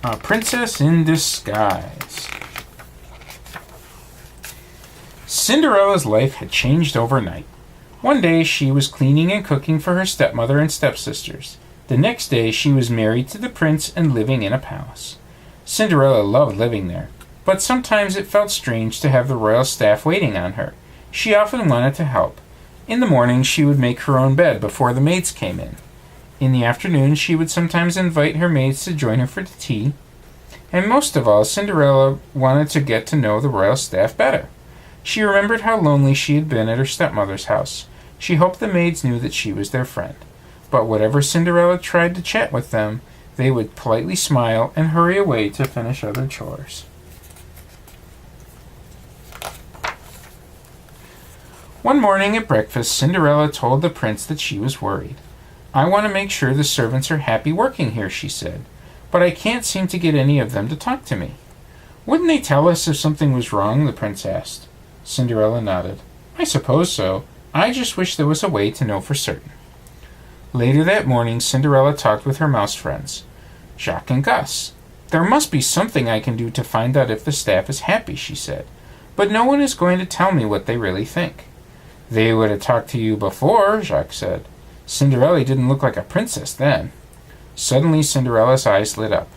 A Princess in Disguise. Cinderella's life had changed overnight. One day she was cleaning and cooking for her stepmother and stepsisters. The next day she was married to the prince and living in a palace. Cinderella loved living there, but sometimes it felt strange to have the royal staff waiting on her. She often wanted to help. In the morning she would make her own bed before the maids came in. In the afternoon she would sometimes invite her maids to join her for tea. And most of all, Cinderella wanted to get to know the royal staff better. She remembered how lonely she had been at her stepmother's house. She hoped the maids knew that she was their friend. But whatever Cinderella tried to chat with them, they would politely smile and hurry away to finish other chores. One morning at breakfast, Cinderella told the prince that she was worried. "I want to make sure the servants are happy working here," she said, "but I can't seem to get any of them to talk to me." "Wouldn't they tell us if something was wrong?" the prince asked. Cinderella nodded. "I suppose so. I just wish there was a way to know for certain." Later that morning, Cinderella talked with her mouse friends, Jacques and Gus. "There must be something I can do to find out if the staff is happy," she said, "but no one is going to tell me what they really think." "They would have talked to you before," Jacques said. "Cinderella didn't look like a princess then." Suddenly Cinderella's eyes lit up.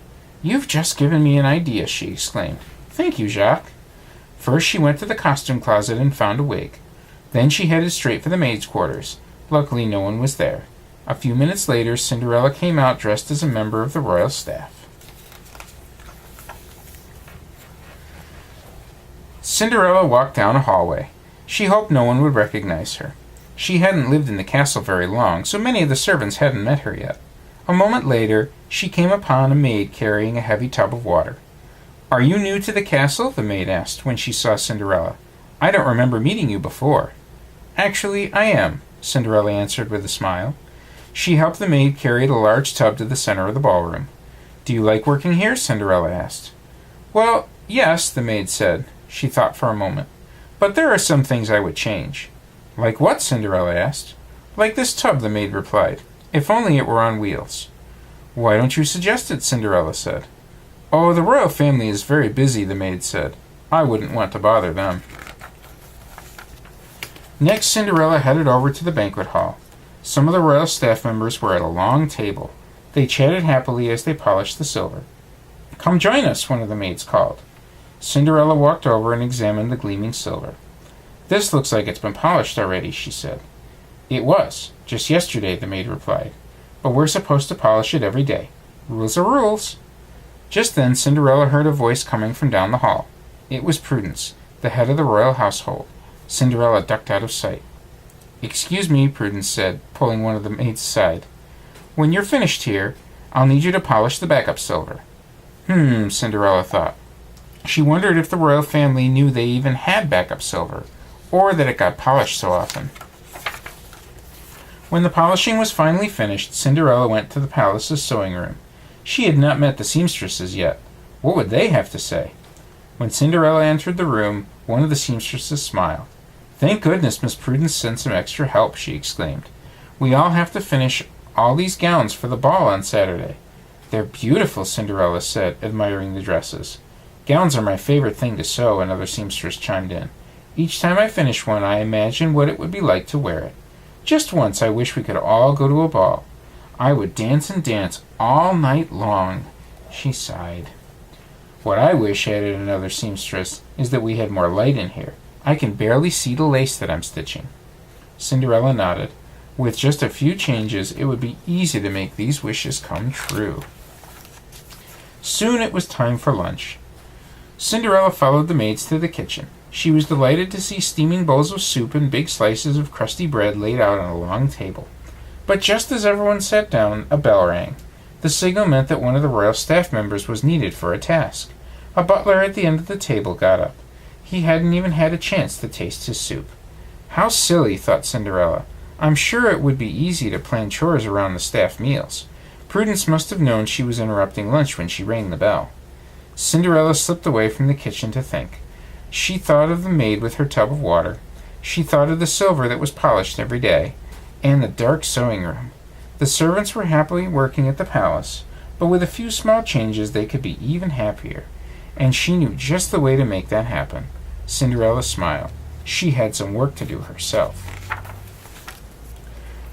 "You've just given me an idea," she exclaimed. "Thank you, Jacques." First she went to the costume closet and found a wig. Then she headed straight for the maids' quarters. Luckily no one was there. A few minutes later, Cinderella came out dressed as a member of the royal staff. Cinderella walked down a hallway. She hoped no one would recognize her. She hadn't lived in the castle very long, so many of the servants hadn't met her yet. A moment later, she came upon a maid carrying a heavy tub of water. "Are you new to the castle?" the maid asked when she saw Cinderella. "I don't remember meeting you before." "Actually, I am," Cinderella answered with a smile. She helped the maid carry the large tub to the center of the ballroom. "Do you like working here?" Cinderella asked. "Well, yes," the maid said. She thought for a moment. "But there are some things I would change." "Like what?" Cinderella asked. "Like this tub," the maid replied. "If only it were on wheels." "Why don't you suggest it?" Cinderella said. "Oh, the royal family is very busy," the maid said. "I wouldn't want to bother them." Next, Cinderella headed over to the banquet hall. Some of the royal staff members were at a long table. They chatted happily as they polished the silver. "Come join us," one of the maids called. Cinderella walked over and examined the gleaming silver. "This looks like it's been polished already," she said. "It was, just yesterday," the maid replied. "But we're supposed to polish it every day. Rules are rules." Just then Cinderella heard a voice coming from down the hall. It was Prudence, the head of the royal household. Cinderella ducked out of sight. "Excuse me," Prudence said, pulling one of the maids aside. "When you're finished here, I'll need you to polish the backup silver." Cinderella thought. She wondered if the royal family knew they even had backup silver, or that it got polished so often. When the polishing was finally finished, Cinderella went to the palace's sewing room. She had not met the seamstresses yet. What would they have to say? When Cinderella entered the room, one of the seamstresses smiled. "Thank goodness Miss Prudence sent some extra help," she exclaimed. "We all have to finish all these gowns for the ball on Saturday." "They're beautiful," Cinderella said, admiring the dresses. "Gowns are my favorite thing to sew," another seamstress chimed in. "Each time I finish one, I imagine what it would be like to wear it. Just once I wish we could all go to a ball. I would dance and dance all night long." She sighed. "What I wish," added another seamstress, "is that we had more light in here. I can barely see the lace that I'm stitching." Cinderella nodded. With just a few changes, it would be easy to make these wishes come true. Soon it was time for lunch. Cinderella followed the maids to the kitchen. She was delighted to see steaming bowls of soup and big slices of crusty bread laid out on a long table. But just as everyone sat down, a bell rang. The signal meant that one of the royal staff members was needed for a task. A butler at the end of the table got up. He hadn't even had a chance to taste his soup. How silly, thought Cinderella. I'm sure it would be easy to plan chores around the staff meals. Prudence must have known she was interrupting lunch when she rang the bell. Cinderella slipped away from the kitchen to think. She thought of the maid with her tub of water. She thought of the silver that was polished every day, and the dark sewing room. The servants were happily working at the palace, but with a few small changes they could be even happier, and she knew just the way to make that happen. Cinderella smiled. She had some work to do herself.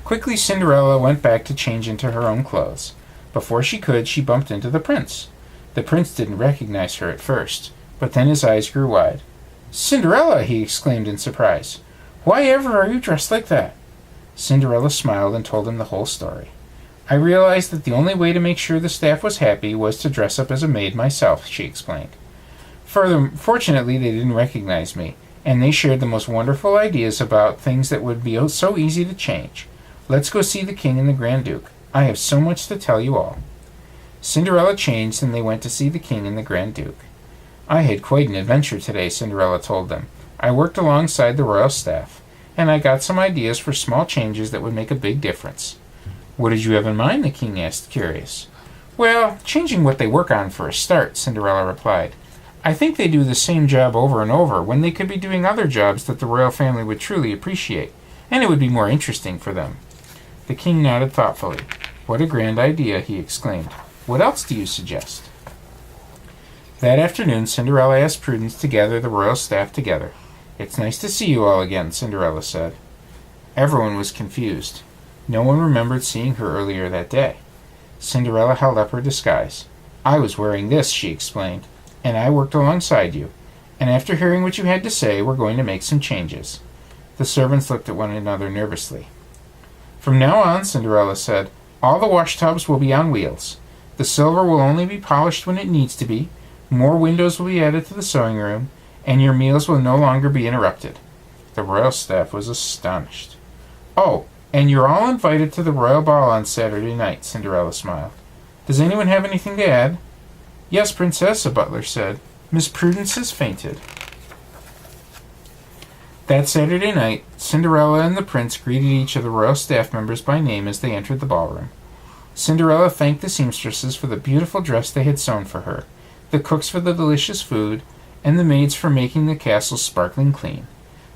Quickly, Cinderella went back to change into her own clothes. Before she could, she bumped into the prince. The prince didn't recognize her at first, but then his eyes grew wide. "Cinderella!" he exclaimed in surprise. "Why ever are you dressed like that?" Cinderella smiled and told him the whole story. "I realized that the only way to make sure the staff was happy was to dress up as a maid myself," she explained. Fortunately, they didn't recognize me, and they shared the most wonderful ideas about things that would be so easy to change. Let's go see the king and the Grand Duke. I have so much to tell you all. Cinderella changed, and they went to see the king and the Grand Duke. "I had quite an adventure today," Cinderella told them. "I worked alongside the royal staff, and I got some ideas for small changes that would make a big difference." "What did you have in mind?" the king asked, curious. "Well, changing what they work on for a start," Cinderella replied. "I think they do the same job over and over when they could be doing other jobs that the royal family would truly appreciate, and it would be more interesting for them." The king nodded thoughtfully. "What a grand idea," he exclaimed. "What else do you suggest?" That afternoon, Cinderella asked Prudence to gather the royal staff together. "It's nice to see you all again," Cinderella said. Everyone was confused. No one remembered seeing her earlier that day. Cinderella held up her disguise. "I was wearing this," she explained, "and I worked alongside you. And after hearing what you had to say, we're going to make some changes." The servants looked at one another nervously. "From now on," Cinderella said, "all the washtubs will be on wheels. The silver will only be polished when it needs to be. More windows will be added to the sewing room, and your meals will no longer be interrupted." The royal staff was astonished. "Oh, and you're all invited to the royal ball on Saturday night," Cinderella smiled. "Does anyone have anything to add?" "Yes, Princess," a butler said. "Miss Prudence has fainted." That Saturday night, Cinderella and the prince greeted each of the royal staff members by name as they entered the ballroom. Cinderella thanked the seamstresses for the beautiful dress they had sewn for her, the cooks for the delicious food, and the maids for making the castle sparkling clean.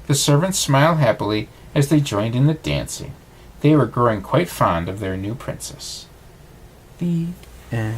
The servants smiled happily as they joined in the dancing. They were growing quite fond of their new princess. The end.